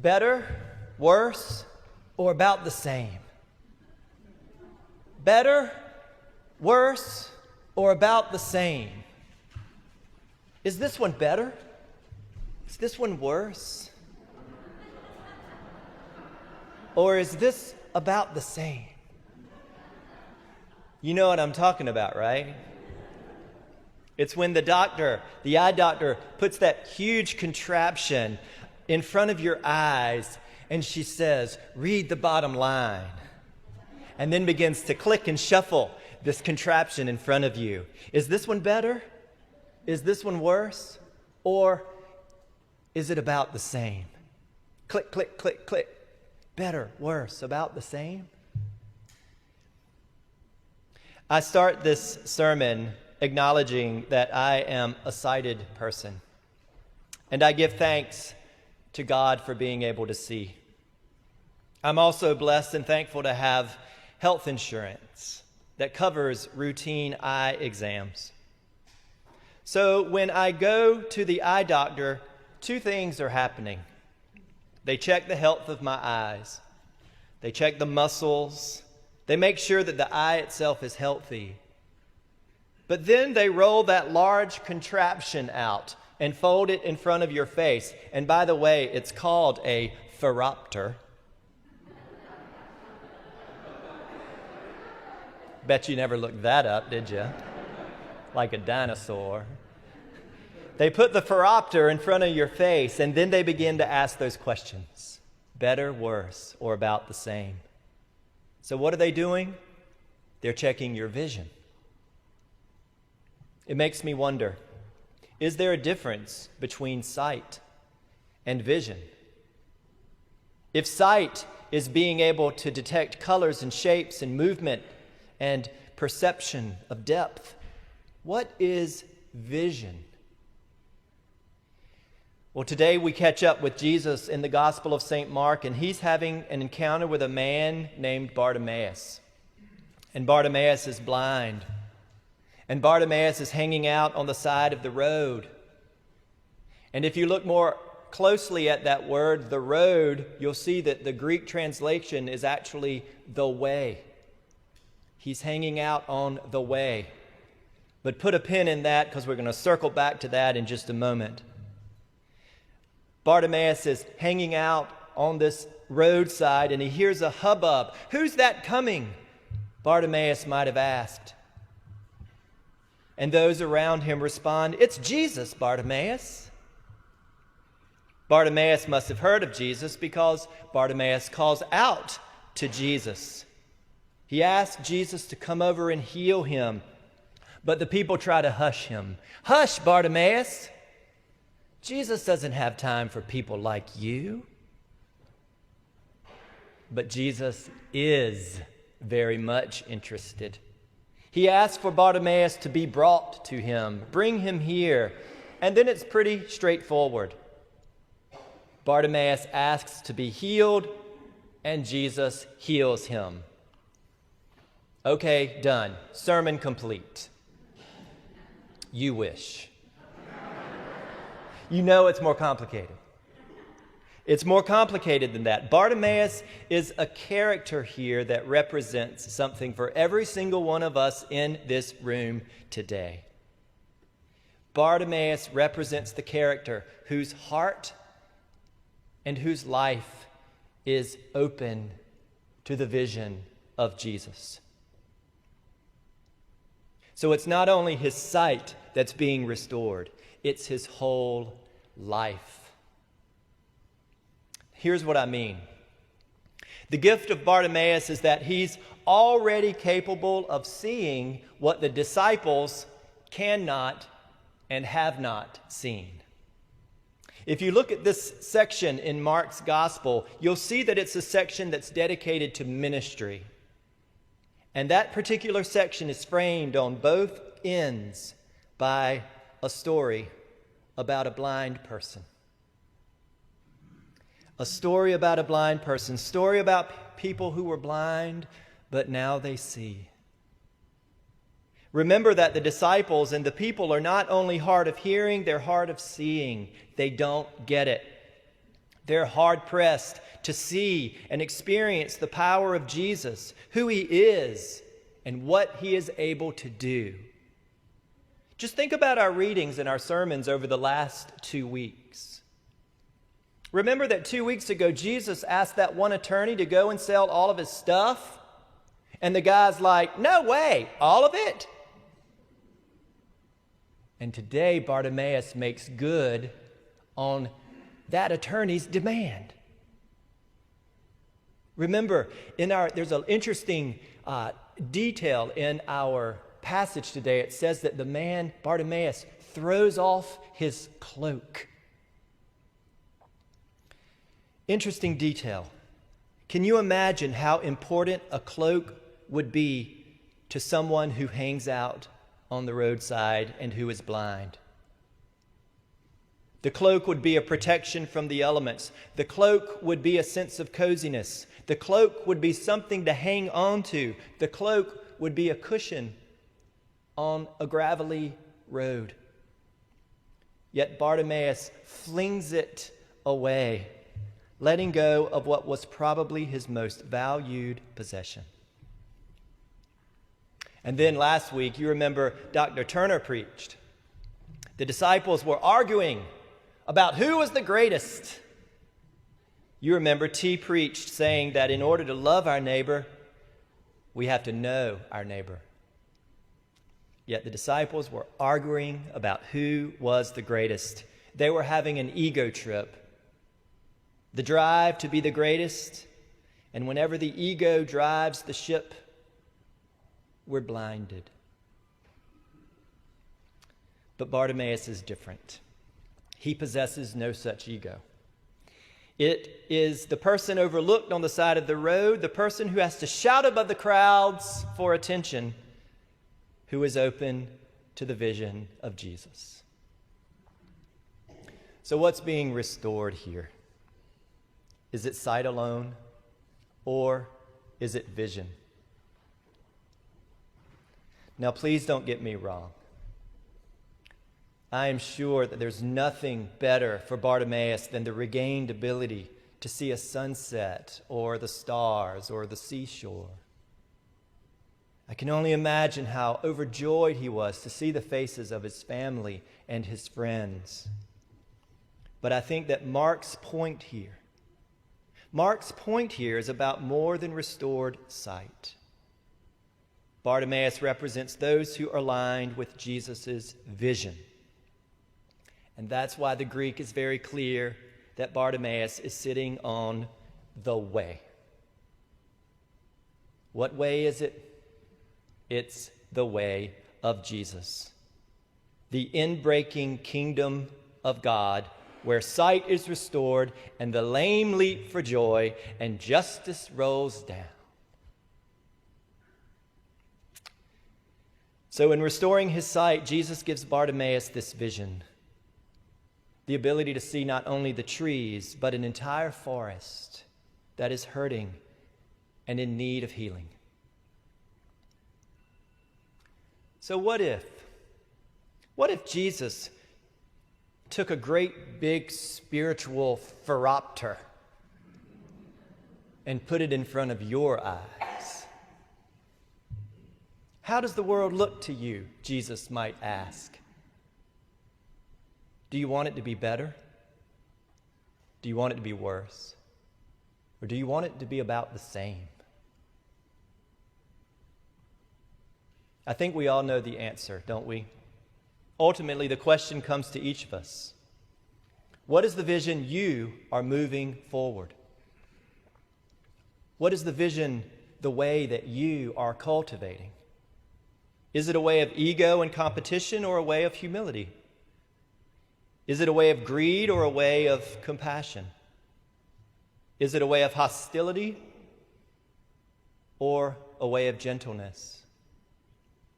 Better, worse, or about the same? Better, worse, or about the same? Is this one better? Is this one worse? Or is this about the same? You know what I'm talking about, right? It's when the eye doctor, puts that huge contraption in front of your eyes and she says, read the bottom line. And then begins to click and shuffle this contraption in front of you. Is this one better? Is this one worse? Or is it about the same? Click, click, click, click. Better, worse, about the same? I start this sermon acknowledging that I am a sighted person. And I give thanks to God for being able to see. I'm also blessed and thankful to have health insurance that covers routine eye exams. So when I go to the eye doctor, two things are happening. They check the health of my eyes. They check the muscles. They make sure that the eye itself is healthy. But then they roll that large contraption out and fold it in front of your face. And by the way, it's called a phoropter. Bet you never looked that up, did you? Like a dinosaur. They put the phoropter in front of your face, and then they begin to ask those questions. Better, worse, or about the same. So what are they doing? They're checking your vision. It makes me wonder, is there a difference between sight and vision? If sight is being able to detect colors and shapes and movement and perception of depth, what is vision? Well, today we catch up with Jesus in the Gospel of St. Mark, and he's having an encounter with a man named Bartimaeus. And Bartimaeus is blind. And Bartimaeus is hanging out on the side of the road. And if you look more closely at that word, the road, you'll see that the Greek translation is actually the way. He's hanging out on the way. But put a pin in that because we're going to circle back to that in just a moment. Bartimaeus is hanging out on this roadside and he hears a hubbub. Who's that coming? Bartimaeus might have asked. And those around him respond, it's Jesus, Bartimaeus. Bartimaeus must have heard of Jesus because Bartimaeus calls out to Jesus. He asks Jesus to come over and heal him, but the people try to hush him. Hush, Bartimaeus. Jesus doesn't have time for people like you. But Jesus is very much interested. He asks for Bartimaeus to be brought to him. Bring him here. And then it's pretty straightforward. Bartimaeus asks to be healed, and Jesus heals him. Okay, done. Sermon complete. You wish. You know it's more complicated. It's more complicated than that. Bartimaeus is a character here that represents something for every single one of us in this room today. Bartimaeus represents the character whose heart and whose life is open to the vision of Jesus. So it's not only his sight that's being restored, it's his whole life. Here's what I mean. The gift of Bartimaeus is that he's already capable of seeing what the disciples cannot and have not seen. If you look at this section in Mark's gospel, you'll see that it's a section that's dedicated to ministry. And that particular section is framed on both ends by a story about a blind person. A story about a blind person. Story about people who were blind, but now they see. Remember that the disciples and the people are not only hard of hearing, they're hard of seeing. They don't get it. They're hard-pressed to see and experience the power of Jesus, who he is, and what he is able to do. Just think about our readings and our sermons over the last 2 weeks. Remember that 2 weeks ago, Jesus asked that one attorney to go and sell all of his stuff? And the guy's like, no way, all of it? And today, Bartimaeus makes good on that attorney's demand. Remember, there's an interesting detail in our passage today. It says that the man, Bartimaeus, throws off his cloak. Interesting detail. Can you imagine how important a cloak would be to someone who hangs out on the roadside and who is blind? The cloak would be a protection from the elements. The cloak would be a sense of coziness. The cloak would be something to hang on to. The cloak would be a cushion on a gravelly road. Yet Bartimaeus flings it away, letting go of what was probably his most valued possession. And then last week, you remember Dr. Turner preached. The disciples were arguing about who was the greatest. You remember T preached saying that in order to love our neighbor, we have to know our neighbor. Yet the disciples were arguing about who was the greatest. They were having an ego trip. The drive to be the greatest, and whenever the ego drives the ship, we're blinded. But Bartimaeus is different. He possesses no such ego. It is the person overlooked on the side of the road, the person who has to shout above the crowds for attention, who is open to the vision of Jesus. So what's being restored here? Is it sight alone, or is it vision? Now, please don't get me wrong. I am sure that there's nothing better for Bartimaeus than the regained ability to see a sunset or the stars or the seashore. I can only imagine how overjoyed he was to see the faces of his family and his friends. But I think that Mark's point here is about more than restored sight. Bartimaeus represents those who are aligned with Jesus' vision. And that's why the Greek is very clear that Bartimaeus is sitting on the way. What way is it? It's the way of Jesus, the inbreaking kingdom of God, where sight is restored and the lame leap for joy and justice rolls down. So in restoring his sight, Jesus gives Bartimaeus this vision, the ability to see not only the trees, but an entire forest that is hurting and in need of healing. So what if Jesus took a great big spiritual phoropter and put it in front of your eyes? How does the world look to you, Jesus might ask? Do you want it to be better? Do you want it to be worse? Or do you want it to be about the same? I think we all know the answer, don't we? Ultimately, the question comes to each of us. What is the vision you are moving forward? What is the vision, the way that you are cultivating? Is it a way of ego and competition or a way of humility? Is it a way of greed or a way of compassion? Is it a way of hostility or a way of gentleness?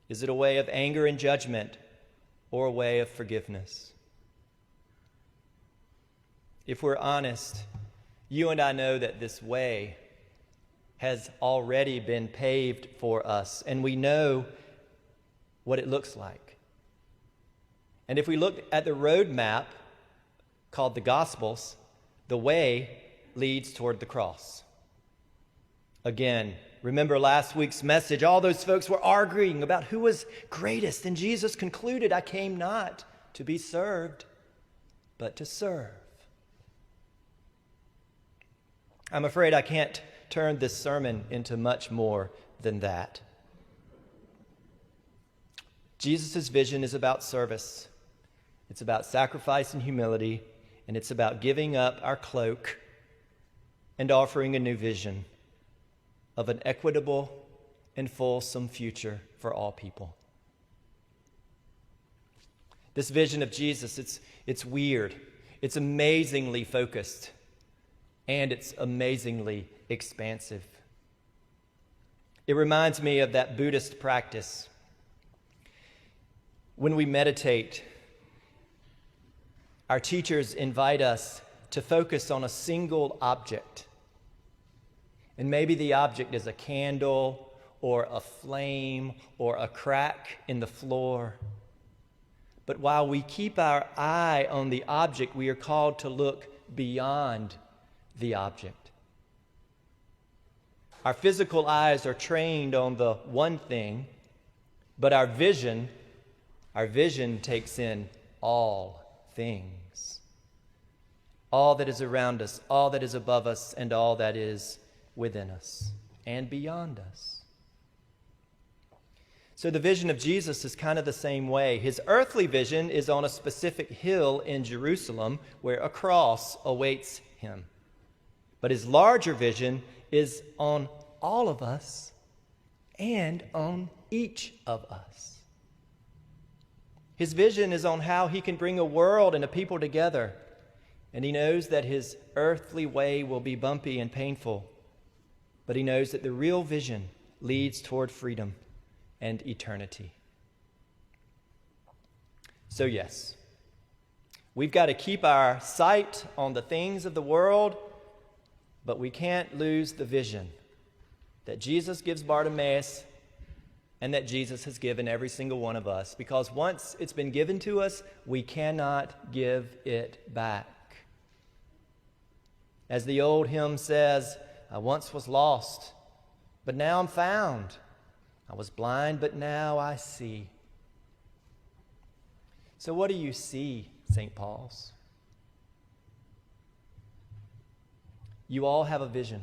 Is it a way of anger and judgment or a way of forgiveness? If we're honest, you and I know that this way has already been paved for us, and we know what it looks like. And if we look at the roadmap called the Gospels, the way leads toward the cross. Again, remember last week's message, all those folks were arguing about who was greatest, and Jesus concluded, I came not to be served, but to serve. I'm afraid I can't turn this sermon into much more than that. Jesus' vision is about service. It's about sacrifice and humility, and it's about giving up our cloak and offering a new vision of an equitable and fulsome future for all people. This vision of Jesus, it's weird, it's amazingly focused, and it's amazingly expansive. It reminds me of that Buddhist practice. When we meditate, our teachers invite us to focus on a single object. And maybe the object is a candle or a flame or a crack in the floor. But while we keep our eye on the object, we are called to look beyond the object. Our physical eyes are trained on the one thing, but our vision takes in all things. All that is around us, all that is above us, and all that is within us and beyond us. So the vision of Jesus is kind of the same way. His earthly vision is on a specific hill in Jerusalem where a cross awaits him. But his larger vision is on all of us and on each of us. His vision is on how he can bring a world and a people together. And he knows that his earthly way will be bumpy and painful. But he knows that the real vision leads toward freedom and eternity. So yes, we've got to keep our sight on the things of the world, but we can't lose the vision that Jesus gives Bartimaeus and that Jesus has given every single one of us, because once it's been given to us, we cannot give it back. As the old hymn says, I once was lost, but now I'm found. I was blind, but now I see. So what do you see, St. Paul's? You all have a vision.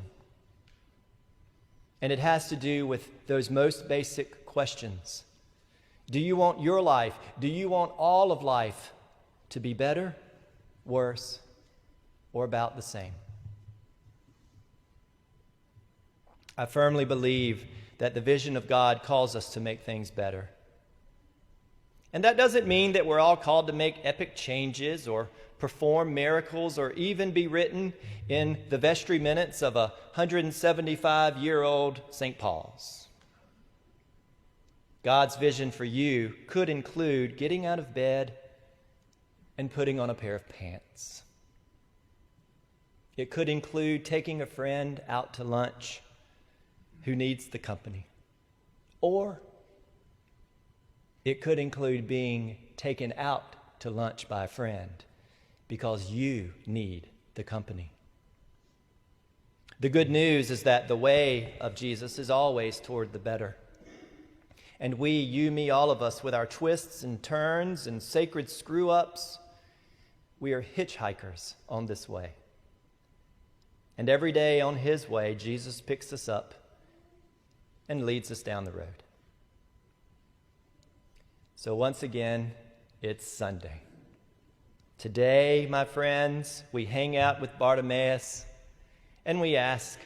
And it has to do with those most basic questions. Do you want your life? Do you want all of life to be better, worse, or about the same? I firmly believe that the vision of God calls us to make things better. And that doesn't mean that we're all called to make epic changes or perform miracles or even be written in the vestry minutes of a 175-year-old St. Paul's. God's vision for you could include getting out of bed and putting on a pair of pants. It could include taking a friend out to lunch who needs the company. Or it could include being taken out to lunch by a friend because you need the company. The good news is that the way of Jesus is always toward the better. And we, you, me, all of us, with our twists and turns and sacred screw-ups, we are hitchhikers on this way. And every day on his way, Jesus picks us up and leads us down the road. So once again, it's Sunday. Today, my friends, we hang out with Bartimaeus and we ask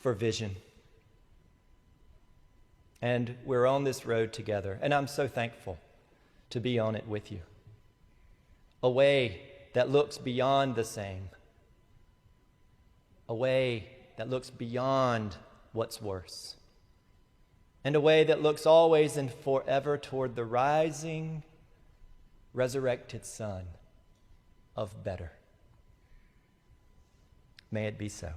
for vision. And we're on this road together, and I'm so thankful to be on it with you. A way that looks beyond the same. A way that looks beyond what's worse. And a way that looks always and forever toward the rising, resurrected Son of better. May it be so.